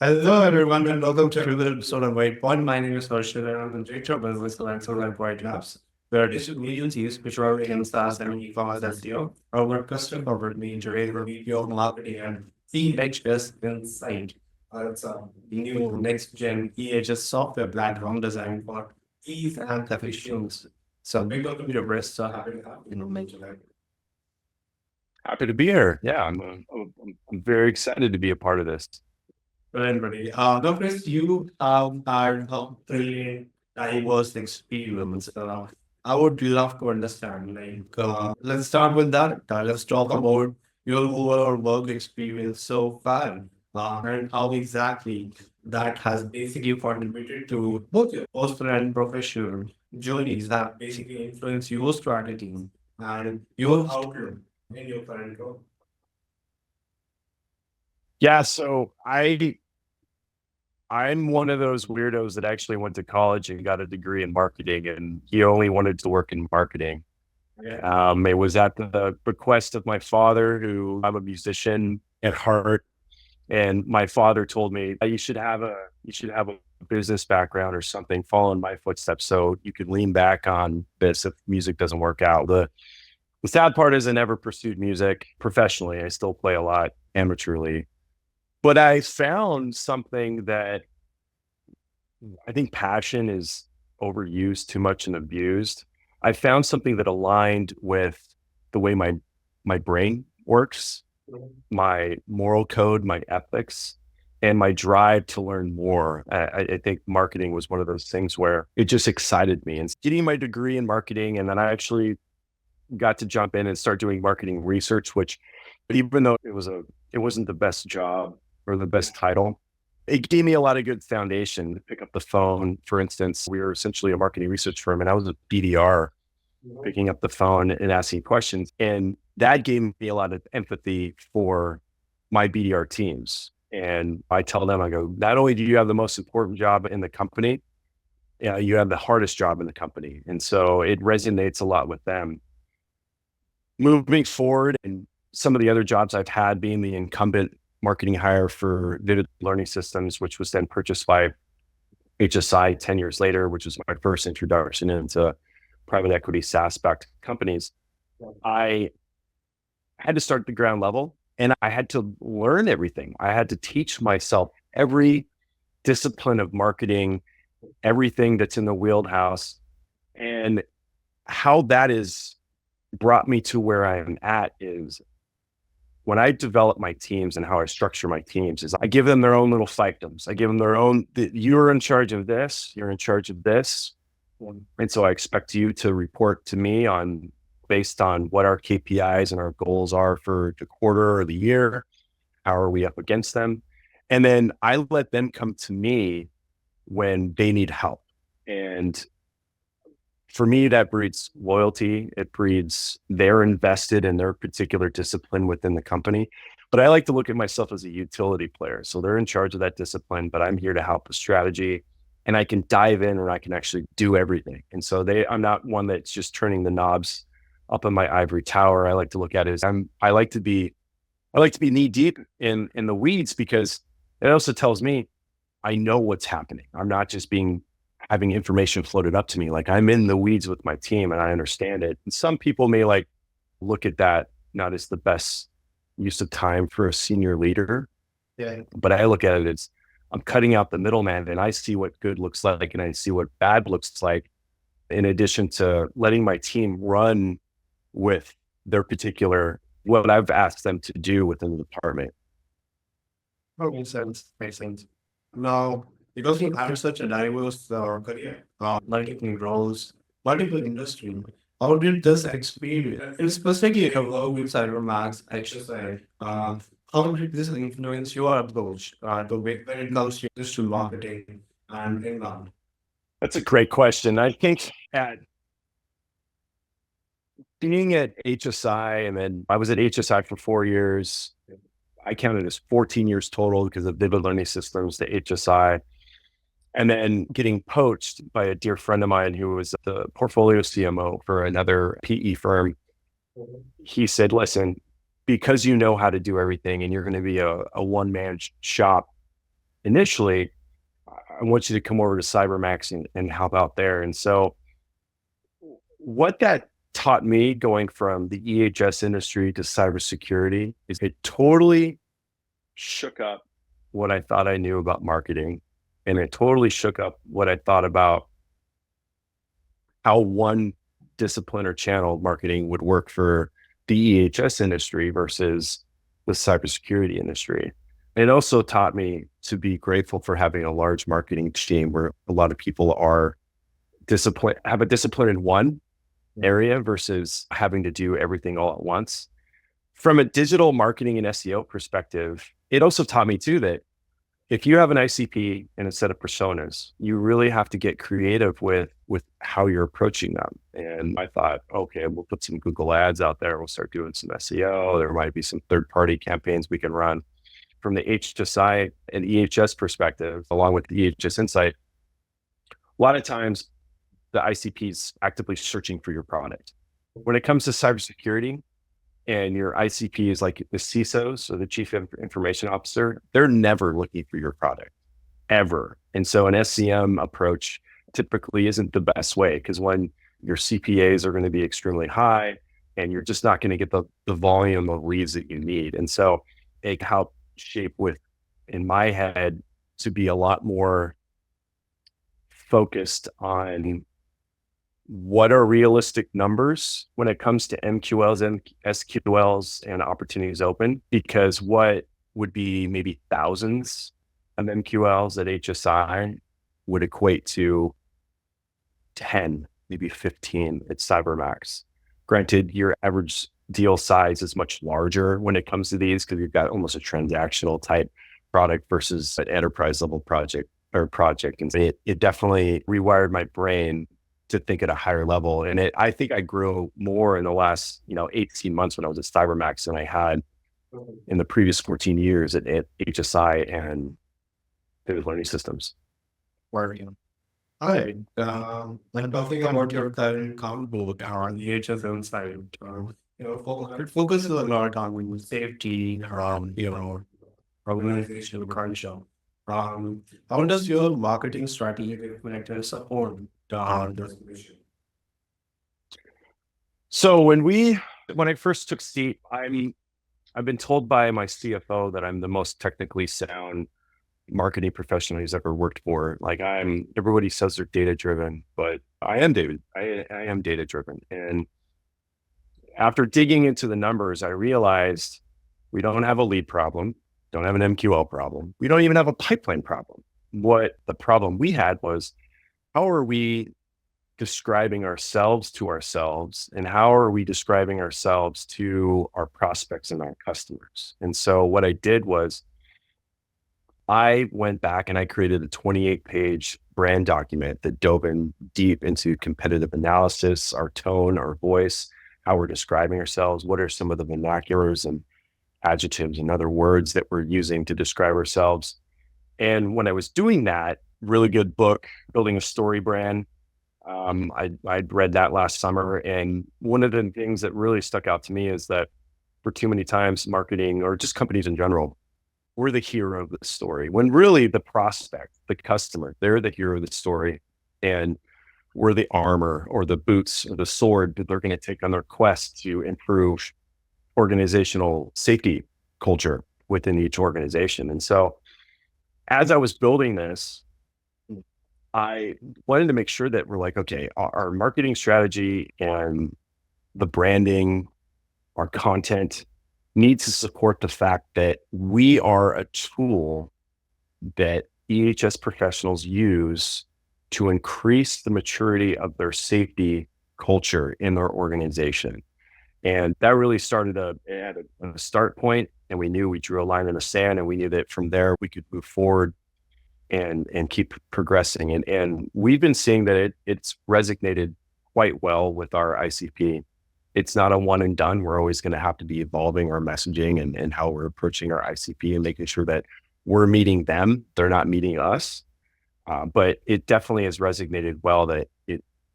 Hello, everyone, and welcome to another episode of WYTPod. My name is Harshit, and I'm the director of business alliance at Wytlabs. We are digital agencies which are in SaaS and e-commerce SEO. Our custom corporate major area of BPO marketing and EHS Insight. It's a new next-gen EHS software platform designed for ease and efficiency. So we're going to be the best. So happy to have you. Happy to be here. Yeah, I'm very excited to be a part of this. Brilliant, buddy. Now, Chris, you are really diverse experience. I would love to understand. Let's start with that. Let's talk about your overall work experience so far, and how exactly that has basically contributed to both your personal and professional journeys that basically influence your strategy and your outlook in your current role. Yeah, so I'm one of those weirdos that actually went to college and got a degree in marketing, and he only wanted to work in marketing. Yeah. It was at the bequest of my father, who I'm a musician at heart, and my father told me you should have a business background or something, follow in my footsteps, so you could lean back on this if music doesn't work out. The sad part is I never pursued music professionally. I still play a lot amateurly. But I found something that I think passion is overused too much and abused. I found something that aligned with the way my brain works, my moral code, my ethics, and my drive to learn more. I think marketing was one of those things where it just excited me. And getting my degree in marketing, and then I actually got to jump in and start doing marketing research, which even though it wasn't the best job or the best title, it gave me a lot of good foundation to pick up the phone. For instance, we were essentially a marketing research firm, and I was a BDR picking up the phone and asking questions. And that gave me a lot of empathy for my BDR teams. And I tell them, I go, not only do you have the most important job in the company, you have the hardest job in the company. And so it resonates a lot with them. Moving forward, and some of the other jobs I've had, being the incumbent marketing hire for Vivid Learning Systems, which was then purchased by HSI 10 years later, which was my first introduction into private equity SaaS-backed companies. I had to start at the ground level, and I had to learn everything. I had to teach myself every discipline of marketing, everything that's in the wheelhouse, and how that is brought me to where I am at is when I develop my teams and how I structure my teams is I give them their own little fiefdoms. I give them their own, you're in charge of this, you're in charge of this. And so I expect you to report to me based on what our KPIs and our goals are for the quarter or the year. How are we up against them? And then I let them come to me when they need help. And for me, that breeds loyalty. It breeds they're invested in their particular discipline within the company. But I like to look at myself as a utility player. So they're in charge of that discipline, but I'm here to help with strategy, and I can dive in and I can actually do everything. And so I'm not one that's just turning the knobs up in my ivory tower. I like to look at it as I like to be knee deep in the weeds, because it also tells me I know what's happening. I'm not just having information floated up to me. Like, I'm in the weeds with my team and I understand it. And some people may look at that not as the best use of time for a senior leader. Yeah. But I look at it as I'm cutting out the middleman, and I see what good looks like and I see what bad looks like, in addition to letting my team run with their particular, what I've asked them to do within the department. Oh, makes sense. Makes sense. Now, because you have such a diverse career, multiple roles, multiple industries, how did this experience, and specifically your work with CyberMax, HSI, how did this influence your approach when it comes to digital marketing and inbound? That's a great question. I think being at HSI, and then I was at HSI for 4 years. I counted as 14 years total because of Vivid Learning Systems to HSI. And then getting poached by a dear friend of mine who was the portfolio CMO for another PE firm. He said, listen, because you know how to do everything and you're going to be a one-man shop, initially, I want you to come over to CyberMax and help out there. And so what that taught me going from the EHS industry to cybersecurity is it totally shook up what I thought I knew about marketing. And it totally shook up what I thought about how one discipline or channel marketing would work for the EHS industry versus the cybersecurity industry. It also taught me to be grateful for having a large marketing team where a lot of people are disciplined, have a discipline in one area versus having to do everything all at once. From a digital marketing and SEO perspective, it also taught me too that if you have an ICP and a set of personas, you really have to get creative with how you're approaching them. And I thought, okay, we'll put some Google ads out there. We'll start doing some SEO. There might be some third-party campaigns we can run. From the HSI and EHS perspective, along with the EHS Insight, a lot of times the ICP is actively searching for your product. When it comes to cybersecurity, and your ICP is like the CISOs or the chief information officer, they're never looking for your product, ever. And so an SCM approach typically isn't the best way, because when your CPAs are going to be extremely high and you're just not going to get the volume of leads that you need. And so it helped shape with, in my head, to be a lot more focused on what are realistic numbers when it comes to MQLs and SQLs and opportunities open, because what would be maybe thousands of MQLs at HSI would equate to 10, maybe 15 at CyberMax. Granted, your average deal size is much larger when it comes to these because you've got almost a transactional type product versus an enterprise level project. And it definitely rewired my brain to think at a higher level. And I think I grew more in the last, 18 months when I was at CyberMax than I had in the previous 14 years at HSI and Pivot Learning Systems. Where are you? All right. When talking about your current combo on the EHS Insight, focus a lot on safety, organizational culture. How does your marketing strategy reflect and support this mission? So when I first took seat, I've been told by my CFO that I'm the most technically sound marketing professional he's ever worked for. Like everybody says they're data driven, but I am data driven. And after digging into the numbers, I realized we don't have a lead problem, don't have an MQL problem. We don't even have a pipeline problem. What the problem we had was, how are we describing ourselves to ourselves, and how are we describing ourselves to our prospects and our customers? And so what I did was I went back and I created a 28-page brand document that dove in deep into competitive analysis, our tone, our voice, how we're describing ourselves, what are some of the vernaculars and adjectives and other words that we're using to describe ourselves. And when I was doing that, really good book, Building a Story Brand, I'd read that last summer. And one of the things that really stuck out to me is that for too many times, marketing or just companies in general, we're the hero of the story, when really the prospect, the customer, they're the hero of the story. And we're the armor or the boots or the sword that they're going to take on their quest to improve organizational safety culture within each organization. And so as I was building this, I wanted to make sure that we're like, okay, our marketing strategy and the branding, our content needs to support the fact that we are a tool that EHS professionals use to increase the maturity of their safety culture in their organization. And that really started at a start point, and we knew we drew a line in the sand, and we knew that from there we could move forward and keep progressing. And we've been seeing that it's resonated quite well with our ICP. It's not a one and done. We're always going to have to be evolving our messaging and how we're approaching our ICP and making sure that we're meeting them, they're not meeting us. But it definitely has resonated well that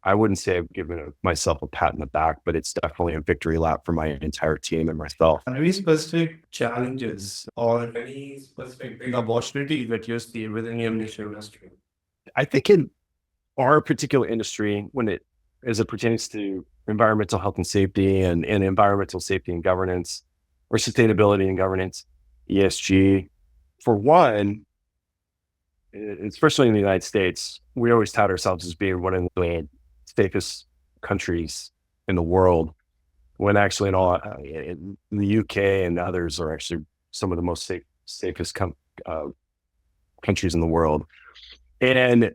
I wouldn't say I've given myself a pat in the back, but it's definitely a victory lap for my entire team and myself. Any specific challenges or any specific big opportunity that you see within your niche industry? I think in our particular industry, as it pertains to environmental health and safety and environmental safety and governance, or sustainability and governance, ESG, for one, especially in the United States, we always tout ourselves as being one of the safest countries in the world, when actually in the UK and others are actually some of the most safest countries in the world. And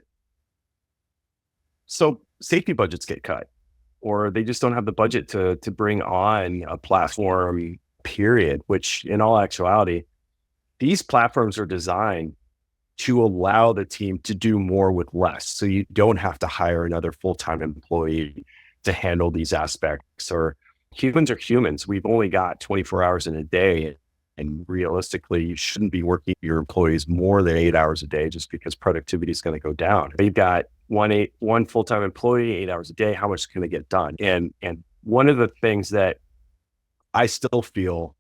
so safety budgets get cut, or they just don't have the budget to bring on a platform, period, which in all actuality, these platforms are designed to allow the team to do more with less. So you don't have to hire another full-time employee to handle these aspects. Or humans are humans. We've only got 24 hours in a day. And realistically, you shouldn't be working your employees more than 8 hours a day just because productivity is going to go down. You've got one full-time employee, 8 hours a day. How much can they get done? And one of the things that I still feel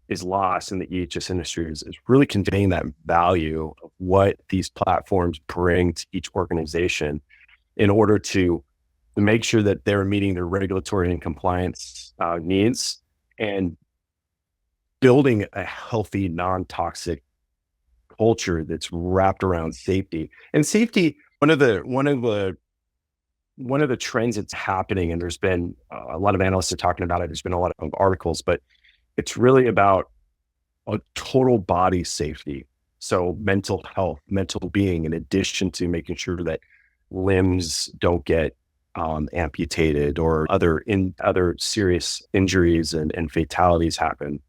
is lost in the EHS industry is really conveying that value of what these platforms bring to each organization in order to make sure that they're meeting their regulatory and compliance needs and building a healthy, non-toxic culture that's wrapped around safety. And safety, one of the trends that's happening, and there's been a lot of analysts are talking about it. There's been a lot of articles, but it's really about a total body safety. So mental health, mental being, in addition to making sure that limbs don't get amputated or other serious injuries and fatalities happen.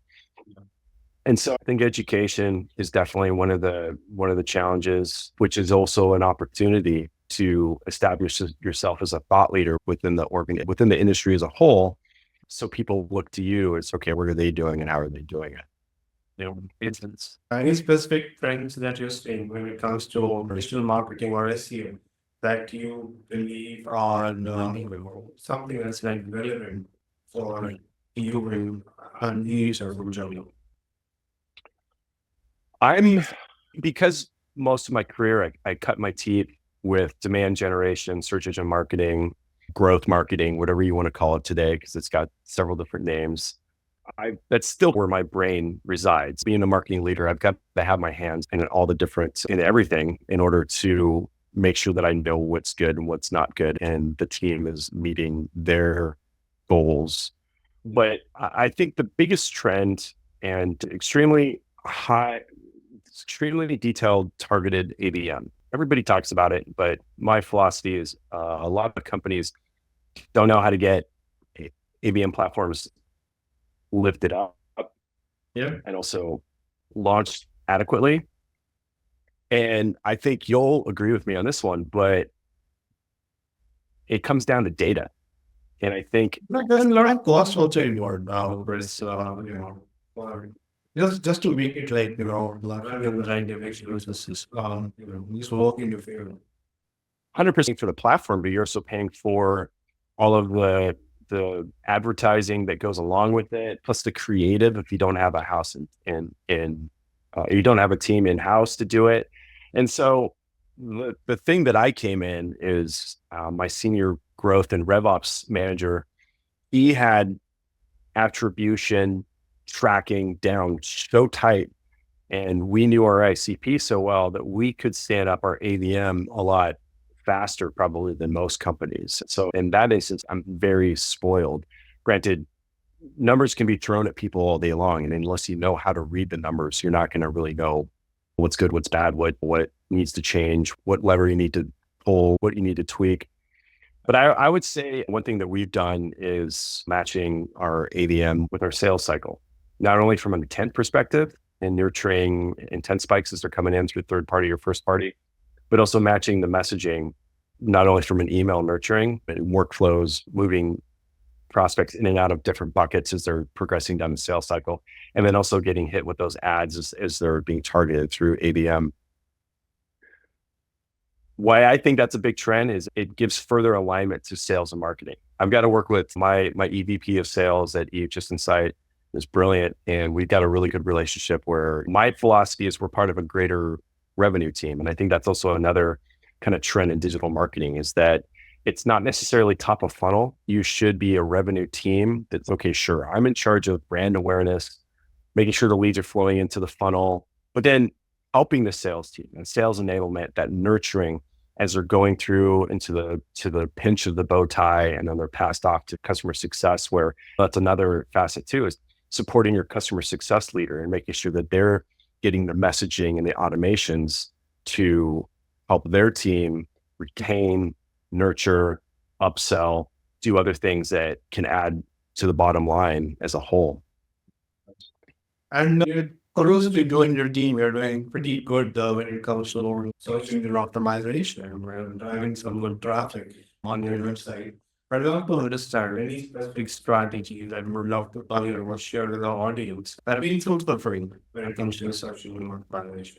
And so I think education is definitely one of the challenges, which is also an opportunity to establish yourself as a thought leader within the industry as a whole. So people look to you as, okay, what are they doing and how are they doing it? Instance. Any specific trends that you're seeing when it comes to digital marketing or SEO that you believe are something that's like relevant for you and user in general? Because most of my career, I cut my teeth with demand generation, search engine marketing, growth marketing, whatever you want to call it today, because it's got several different names. That's still where my brain resides. Being a marketing leader, I've got to have my hands in everything in order to make sure that I know what's good and what's not good, and the team is meeting their goals. But I think the biggest trend and extremely detailed, targeted ABM. Everybody talks about it, but my philosophy is a lot of companies don't know how to get ABM platforms lifted up and also launched adequately. And I think you'll agree with me on this one, but it comes down to data. And I think there's a lot of cost also involved now, Chris. Just to make it like, trying to make sure this is work in your favor. 100% for the platform, but you're also paying for all of the advertising that goes along with it, plus the creative. If you don't have a house you don't have a team in house to do it, and so the thing that I came in is my senior growth and RevOps manager. He had attribution tracking down so tight, and we knew our ICP so well that we could stand up our ABM a lot faster probably than most companies. So in that instance, I'm very spoiled. Granted, numbers can be thrown at people all day long, and unless you know how to read the numbers, you're not going to really know what's good, what's bad, what needs to change, what lever you need to pull, what you need to tweak. But I would say one thing that we've done is matching our ABM with our sales cycle, not only from an intent perspective and nurturing intent spikes as they're coming in through third party or first party, but also matching the messaging, not only from an email nurturing, but workflows, moving prospects in and out of different buckets as they're progressing down the sales cycle, and then also getting hit with those ads as they're being targeted through ABM. why I think that's a big trend is it gives further alignment to sales and marketing. I've got to work with my EVP of sales at EHS Insight. It's brilliant. And we've got a really good relationship where my philosophy is we're part of a greater revenue team. And I think that's also another kind of trend in digital marketing is that it's not necessarily top of funnel. You should be a revenue team that's, okay, sure, I'm in charge of brand awareness, making sure the leads are flowing into the funnel, but then helping the sales team and sales enablement, that nurturing as they're going through into the pinch of the bow tie, and then they're passed off to customer success, where that's another facet too, is supporting your customer success leader and making sure that they're getting the messaging and the automations to help their team retain, nurture, upsell, do other things that can add to the bottom line as a whole. And kudos to you and your team. You're doing pretty good when it comes to search engine optimization and driving some good traffic on your website. But I want to understand any specific strategy that we would love to tell you or share with our audience that means useful for you when it comes to search engine optimization.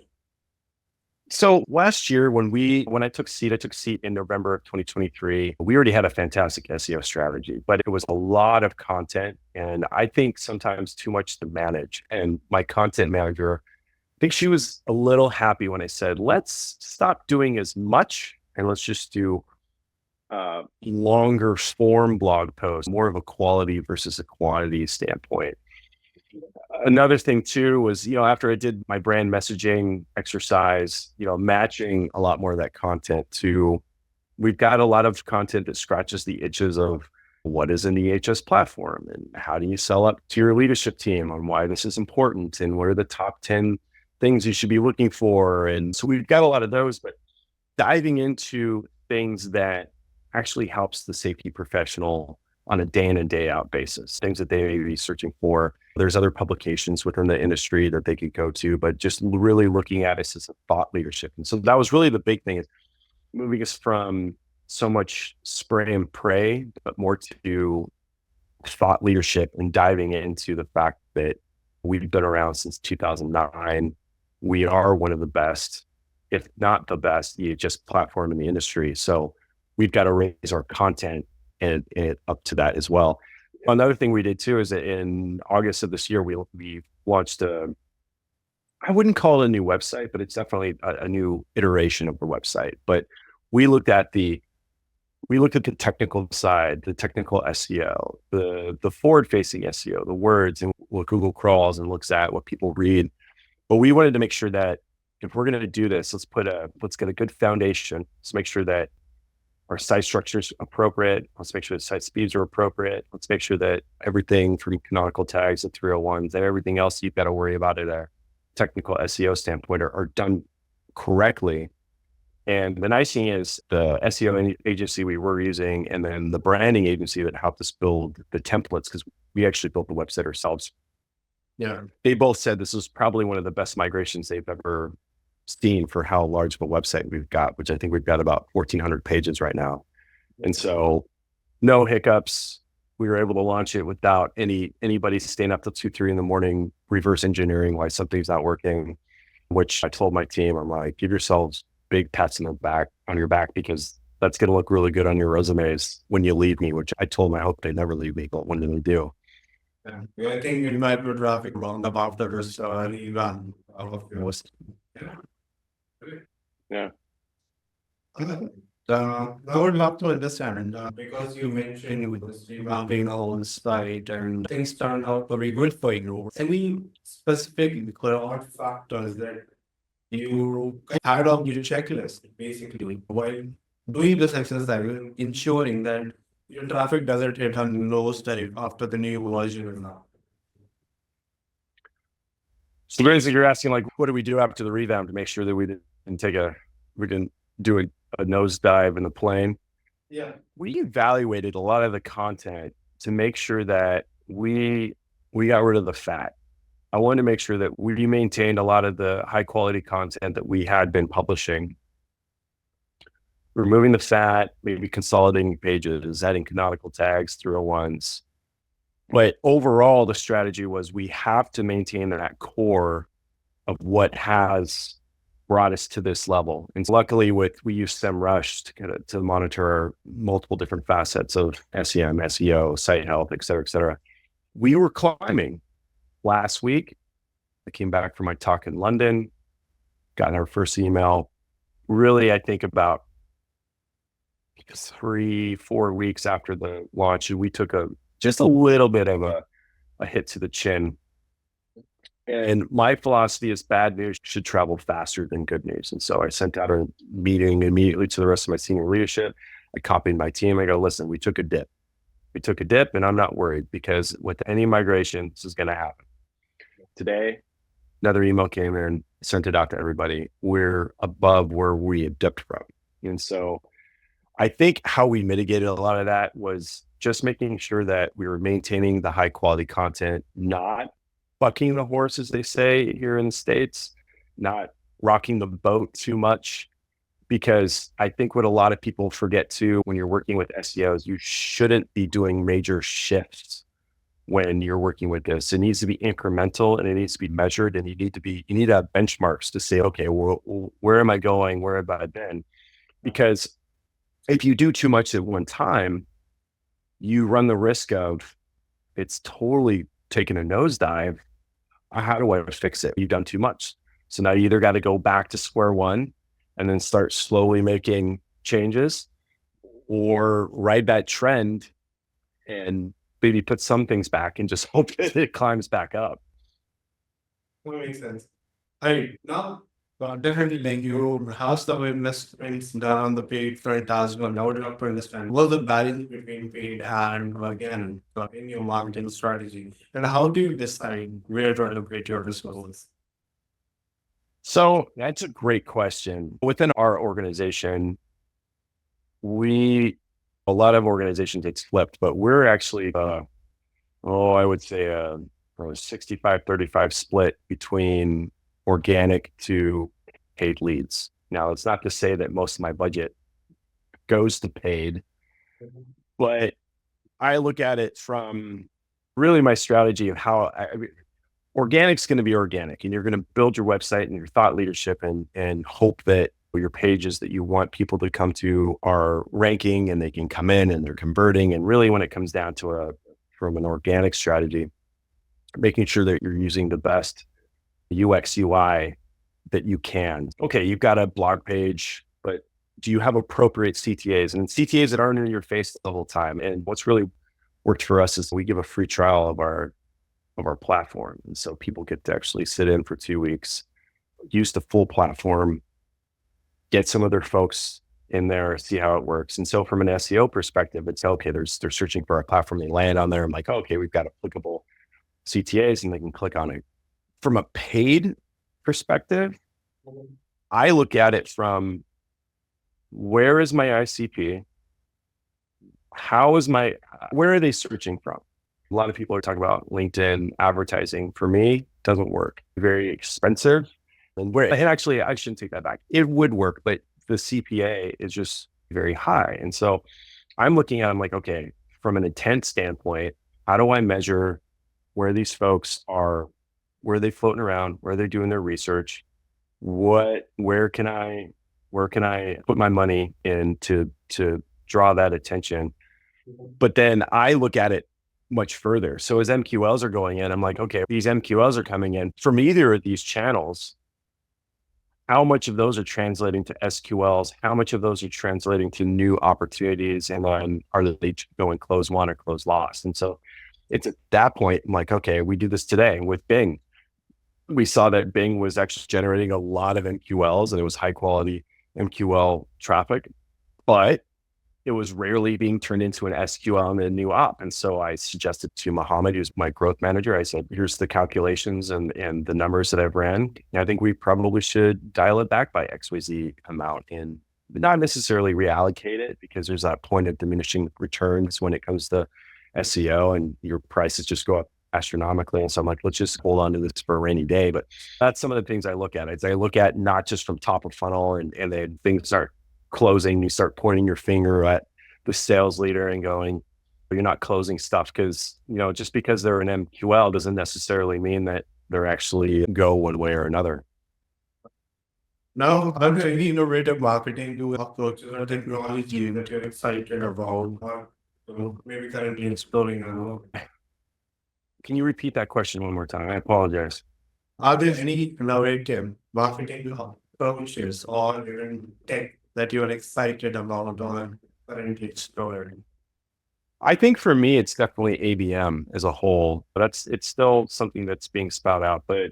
So last year when I took seat in November of 2023, we already had a fantastic SEO strategy, but it was a lot of content. And I think sometimes too much to manage. And my content manager, I think she was a little happy when I said, let's stop doing as much and let's just do longer form blog posts, more of a quality versus a quantity standpoint. Another thing too was, after I did my brand messaging exercise, matching a lot more of that content to, we've got a lot of content that scratches the itches of what is an EHS platform and how do you sell up to your leadership team on why this is important and what are the top 10 things you should be looking for. And so we've got a lot of those, but diving into things that actually helps the safety professional on a day in and day out basis, things that they may be searching for. There's other publications within the industry that they could go to, but just really looking at us as a thought leadership. And so that was really the big thing, is moving us from so much spray and pray, but more to thought leadership and diving into the fact that we've been around since 2009. We are one of the best, if not the best, EHS platform in the industry. So we've got to raise our content and up to that as well. Another thing we did too is that in August of this year, we launched I wouldn't call it a new website, but it's definitely a new iteration of the website. But we looked at the technical side, the technical SEO, the forward-facing SEO, the words, and what Google crawls and looks at, what people read. But we wanted to make sure that if we're going to do this, let's get a good foundation. Let's make sure that our site structure is appropriate. Let's make sure the site speeds are appropriate. Let's make sure that everything from canonical tags to 301s and everything else you've got to worry about at a technical SEO standpoint are done correctly. And the nice thing is the SEO agency we were using and then the branding agency that helped us build the templates, because we actually built the website ourselves. Yeah. They both said this was probably one of the best migrations they've ever seen for how large of a website we've got, which I think we've got about 1,400 pages right now. And so no hiccups. We were able to launch it without anybody staying up till 2, 3 in the morning, reverse engineering why something's not working, which I told my team, I'm like, give yourselves big pats on your back, because that's going to look really good on your resumes when you leave me, which I told them I hope they never leave me, but when do they do? Yeah. I think you might be traffic wrong about the rest of Yeah. I would love to understand, because you mentioned with this revamping on site and things turned out very good for you. Any specific cloud factors that you had on your checklist, basically, while doing this exercise, ensuring that your traffic doesn't hit a low state after the new version is out? So basically you're asking, like, what do we do after the revamp to make sure that we didn't do a nosedive in the plane? Yeah. We evaluated a lot of the content to make sure that we got rid of the fat. I wanted to make sure that we maintained a lot of the high quality content that we had been publishing, removing the fat, maybe consolidating pages, adding canonical tags, 301s. But overall, the strategy was we have to maintain that core of what has brought us to this level. And luckily we use SEMrush to monitor multiple different facets of SEM, SEO, site health, et cetera, et cetera. We were climbing. Last week, I came back from my talk in London, got our first email. Really, I think about 3-4 weeks after the launch, and we took just a little bit of a hit to the chin. And my philosophy is bad news should travel faster than good news. And so I sent out a meeting immediately to the rest of my senior leadership. I copied my team. I go, listen, we took a dip. We took a dip, and I'm not worried because with any migration, this is going to happen. Today, another email came in, sent it out to everybody. We're above where we had dipped from. And so I think how we mitigated a lot of that was just making sure that we were maintaining the high quality content, not bucking the horse, as they say here in the States, not rocking the boat too much. Because I think what a lot of people forget too, when you're working with SEOs, you shouldn't be doing major shifts when you're working with this. It needs to be incremental and it needs to be measured, and you need to have benchmarks to say, okay, well, where am I going? Where have I been? Because if you do too much at one time, you run the risk of it's totally taking a nosedive. How do I fix it? You've done too much. So now you either got to go back to square one and then start slowly making changes, or ride that trend and maybe put some things back and just hope that it climbs back up. That makes sense. Now, definitely, like you have some investments done on the paid front as well. Now, would love to understand what's the balance between paid and, again, in your marketing strategy, and how do you decide where to allocate your resources? So that's a great question. Within our organization, a lot of organizations it's flipped, but we're actually, I would say a 65-35 split between organic to paid leads. Now, it's not to say that most of my budget goes to paid, but I look at it from really my strategy of how organic's going to be organic, and you're going to build your website and your thought leadership and hope that your pages that you want people to come to are ranking and they can come in and they're converting. And really when it comes down to from an organic strategy, making sure that you're using the best UX UI that you can. Okay, you've got a blog page, but do you have appropriate CTAs and CTAs that aren't in your face the whole time? And what's really worked for us is we give a free trial of our platform. And so people get to actually sit in for 2 weeks, use the full platform, get some of their folks in there, see how it works. And so from an SEO perspective, it's okay, they're searching for our platform, they land on there. I'm like, okay, we've got applicable CTAs and they can click on it. From a paid perspective, I look at it from where is my ICP? Where are they searching from? A lot of people are talking about LinkedIn advertising. For me, doesn't work. Very expensive. And actually, I shouldn't take that back. It would work, but the CPA is just very high. And so I'm like, okay, from an intent standpoint, how do I measure where these folks are, where are they floating around, where they're doing their research? Where can I put my money in to draw that attention? But then I look at it much further. So as MQLs are going in, I'm like, okay, these MQLs are coming in from either of these channels. How much of those are translating to SQLs? How much of those are translating to new opportunities? And then are they going close won or close lost? And so it's at that point, I'm like, okay, we do this today with Bing. We saw that Bing was actually generating a lot of MQLs and it was high quality MQL traffic, but it was rarely being turned into an SQL and a new op. And so I suggested to Mohammed, who's my growth manager, I said, here's the calculations and the numbers that I've ran. And I think we probably should dial it back by XYZ amount and not necessarily reallocate it, because there's that point of diminishing returns when it comes to SEO and your prices just go up astronomically. And so I'm like, let's just hold on to this for a rainy day. But that's some of the things I look at. I look at not just from top of funnel and then things start closing, you start pointing your finger at the sales leader and going, you're not closing stuff, because, just because they're an MQL doesn't necessarily mean that they're actually go one way or another. Now, I'm very innovative marketing to approach a technology that you're excited about, or maybe currently exploring. Can you repeat that question one more time? I apologize. Are there any innovative marketing approaches or even tech that you're excited about or currently exploring? I think for me, it's definitely ABM as a whole. It's still something that's being spout out, but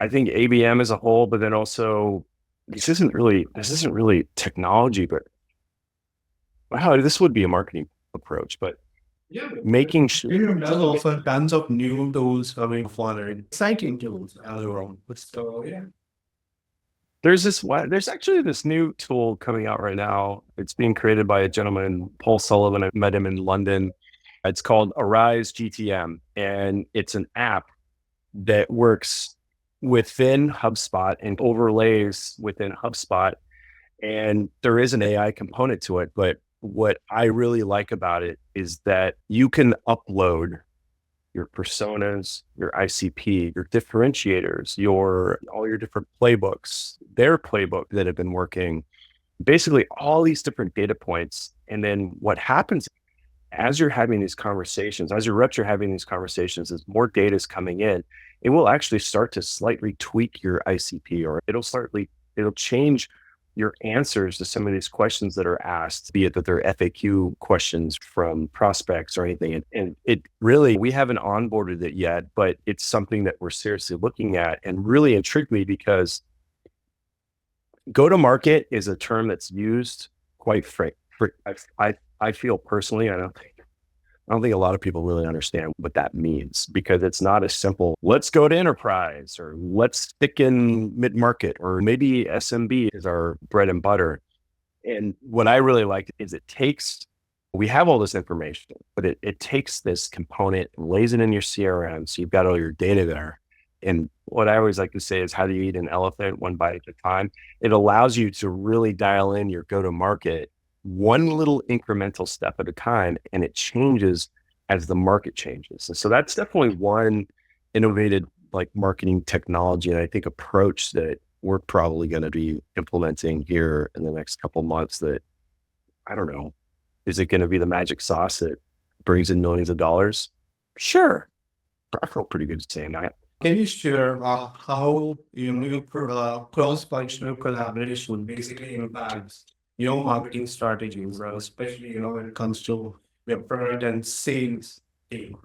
I think ABM as a whole, but then also this isn't really technology, but wow, this would be a marketing approach, but Yeah, making sure there's also tons of new tools coming forward, exciting tools all around. So yeah, there's actually this new tool coming out right now. It's being created by a gentleman, Paul Sullivan. I met him in London. It's called Arise GTM, and it's an app that works within HubSpot and overlays within HubSpot. And there is an AI component to it. But what I really like about it is that you can upload your personas, your ICP, your differentiators, all your different playbooks, their playbook that have been working, basically all these different data points. And then what happens as you're having these conversations, as your reps are having these conversations, as more data is coming in, it will actually start to slightly tweak your ICP, or it'll change your answers to some of these questions that are asked, be it that they're FAQ questions from prospects or anything. And it really, we haven't onboarded it yet, but it's something that we're seriously looking at, and really intrigued me because go to market is a term that's used quite I feel personally, I don't think a lot of people really understand what that means, because it's not as simple. Let's go to enterprise, or let's stick in mid-market, or maybe SMB is our bread and butter. And what I really like is we have all this information, but it takes this component and lays it in your CRM. So you've got all your data there. And what I always like to say is, how do you eat an elephant one bite at a time? It allows you to really dial in your go-to-market one little incremental step at a time, and it changes as the market changes. And so that's definitely one innovative marketing technology, and I think approach that we're probably going to be implementing here in the next couple of months. That, I don't know, is it going to be the magic sauce that brings in millions of dollars? Sure. I feel pretty good saying that. can you share how your cross-functional collaboration basically impacts your marketing strategies, especially when it comes to your product and sales team?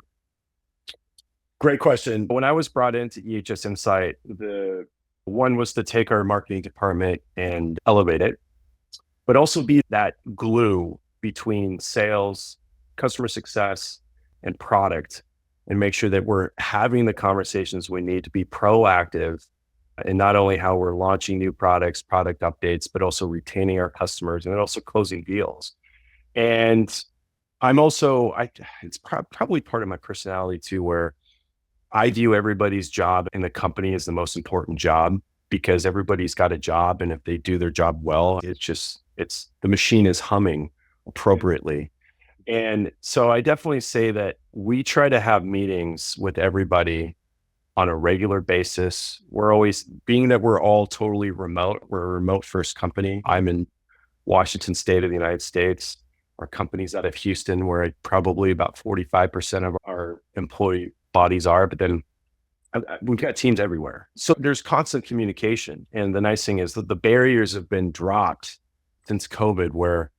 Great question. When I was brought into EHS Insight, the one was to take our marketing department and elevate it, but also be that glue between sales, customer success, and product, and make sure that we're having the conversations we need to be proactive, and not only how we're launching new products, product updates, but also retaining our customers, and then also closing deals. And it's probably part of my personality too, where I view everybody's job in the company as the most important job, because everybody's got a job. And if they do their job well, the machine is humming appropriately. And so I definitely say that we try to have meetings with everybody on a regular basis. We're always, being that we're all totally remote, we're a remote first company. I'm in Washington State of the United States. Our company's out of Houston, where probably about 45% of our employee bodies are, but then we've got teams everywhere. So there's constant communication. And the nice thing is that the barriers have been dropped since COVID, where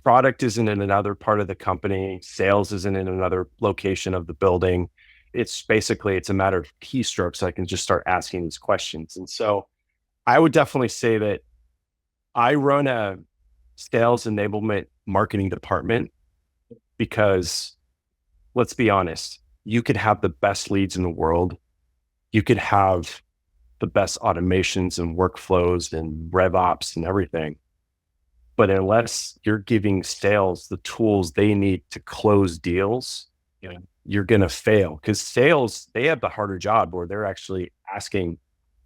product isn't in another part of the company, sales isn't in another location of the building. It's a matter of keystrokes. I can just start asking these questions. And so I would definitely say that I run a sales enablement marketing department, because let's be honest, you could have the best leads in the world. You could have the best automations and workflows and RevOps and everything. But unless you're giving sales the tools they need to close deals, you're going to fail, because sales, they have the harder job, where they're actually asking,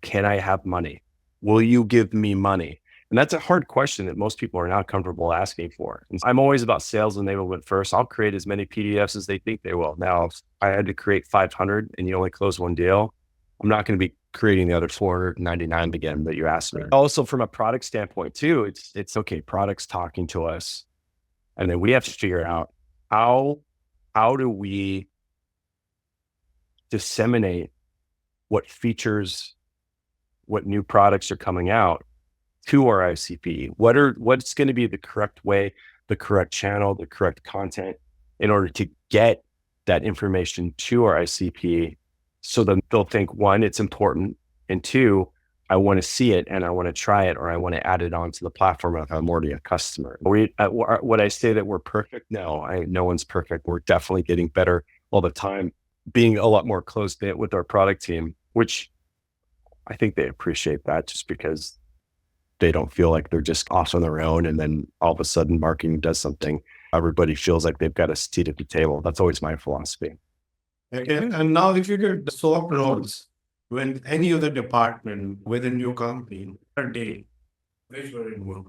can I have money? Will you give me money? And that's a hard question that most people are not comfortable asking for. And I'm always about sales enablement first. I'll create as many PDFs as they think they will. Now, if I had to create 500 and you only close one deal, I'm not going to be creating the other 499 again that you asked me. Also, from a product standpoint too, it's okay. Products talking to us, and then we have to figure out how do we disseminate what features, what new products are coming out to our ICP. What's going to be the correct way, the correct channel, the correct content in order to get that information to our ICP, so that they'll think, one, it's important, and two, I want to see it and I want to try it, or I want to add it onto the platform if I'm already a customer. Would I say that we're perfect? No, no one's perfect. We're definitely getting better all the time, being a lot more close-knit with our product team, which I think they appreciate that, just because they don't feel like they're just off on their own and then all of a sudden marketing does something. Everybody feels like they've got a seat at the table. That's always my philosophy. Okay. And now if you could swap roles with any other department within your company per day, which would it work?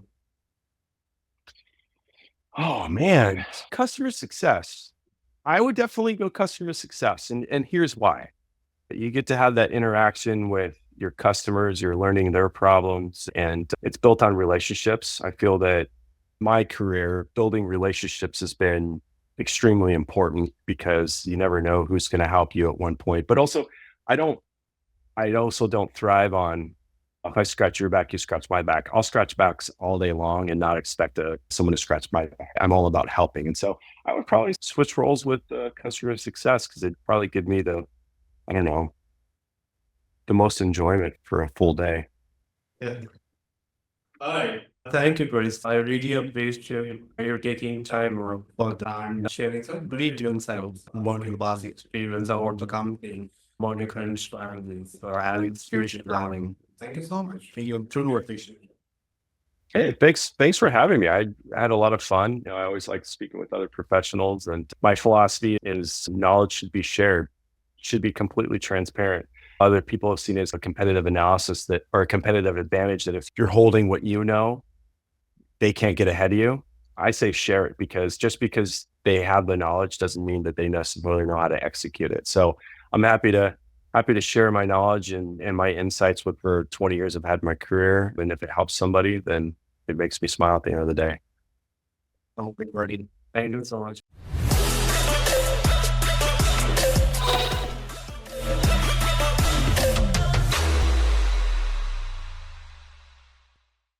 Oh man, customer success. I would definitely go customer success. And here's why. You get to have that interaction with your customers, you're learning their problems, and it's built on relationships. I feel that my career, building relationships has been extremely important, because you never know who's going to help you at one point. But also, I also don't thrive on, if I scratch your back, you scratch my back. I'll scratch backs all day long and not expect someone to scratch my back. I'm all about helping. And so I would probably switch roles with customer success, because it'd probably give me the most enjoyment for a full day. Yeah. All right. Thank you, Chris. I really appreciate you taking time for time sharing some great insights about your past experience about the company, about your current strategies, or having future planning. Thank you so much. You truly appreciate it. Hey, thanks for having me. I had a lot of fun. I always like speaking with other professionals, and my philosophy is knowledge should be shared, should be completely transparent. Other people have seen it as a competitive analysis or a competitive advantage, that if you're holding what you know, they can't get ahead of you. I say share it, because just because they have the knowledge doesn't mean that they necessarily know how to execute it. So I'm happy to share my knowledge and my insights with, for 20 years I've had in my career. And if it helps somebody, then it makes me smile at the end of the day. Oh, great. Thank you so much.